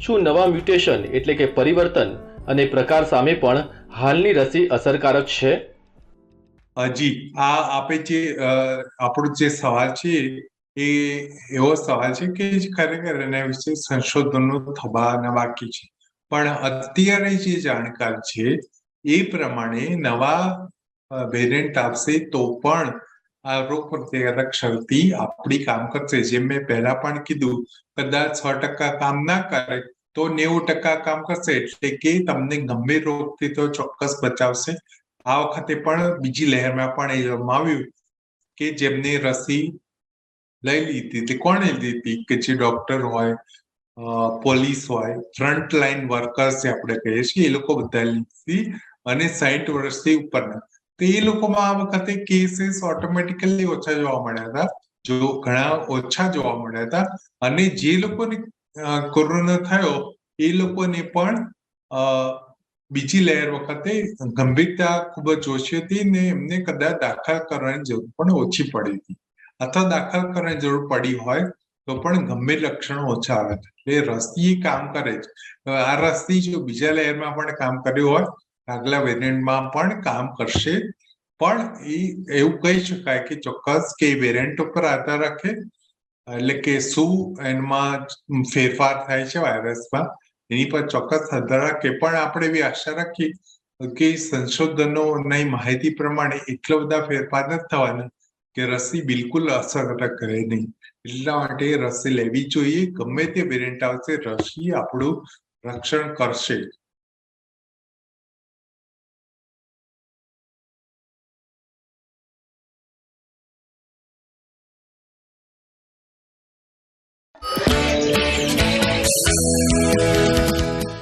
શું નવા મ્યુટેશન એટલે કે પરિવર્તન અને પ્રકાર સામે પણ હાલની રસી અસરકારક છે? હજી આપે જે આપણો જે સવાલ છે એ એવો સવાલ છે કે ખરેખર એના વિશે સંશોધનો થવાના બાકી છે. પણ અત્યારે જે જાણકાર છે એ પ્રમાણે નવા વેરિયન્ટ આવશે તો પણ આ રોગ પ્રતિકારક શક્તિ આપણી કામ કરશે. જેમ મેં પહેલા પણ કીધું, કદાચ 6% કામ ના કરે તો 90% કામ કરશે, એટલે કે તમને ગંભીર રોગથી તો ચોક્કસ બચાવશે. આ વખતે પણ બીજી લહેરમાં પણ એ જમાવ્યું કે જેમને રસી લઈ લીધી હતી, કોણે લીધી હતી? કે જે ડોક્ટર હોય, પોલીસ હોય, ફ્રન્ટ લાઈન વર્કર્સ જે આપણે કહીએ છીએ, એ લોકો બધા લીધી અને 60 વર્ષથી ઉપરના. તો એ લોકોમાં આ વખતે કેસીસ ઓટોમેટિકલી ઓછા જોવા મળ્યા હતા, જો ઘણા ઓછા જોવા મળ્યા હતા. અને જે લોકોને કોરોના થયો એ લોકોને પણ બીજી લહેર વખતે ગંભીરતા ખૂબ જ ઓછી હતી ને એમને કદાચ દાખલ કરવાની જરૂર પણ ઓછી પડી હતી, અથવા દાખલ કરવાની જરૂર પડી હોય તો પણ ગંભીર લક્ષણો ઓછા આવે છે. એટલે રસી કામ કરે છે. આ રસી જો બીજા લહેરમાં પણ કામ કર્યું હોય, આગલા વેરિયન્ટમાં પણ કામ કરશે. પણ એવું કહી શકાય કે ચોક્કસ કે વેરિયન્ટ ઉપર આધાર રાખે, એટલે કે શું એમાં ફેરફાર થાય છે વાયરસમાં, એની પર ચોક્કસ આધાર રાખે. પણ આપણે એવી આશા રાખીએ કે સંશોધનોની માહિતી પ્રમાણે એટલા બધા ફેરફાર નથી થવાના કે રસી બિલકુલ અસરકારક રહે નહીં. એટલા માટે રસી લેવી જોઈએ. ગમે તે વેરિયન્ટ આવશે, રસી આપણું રક્ષણ કરશે.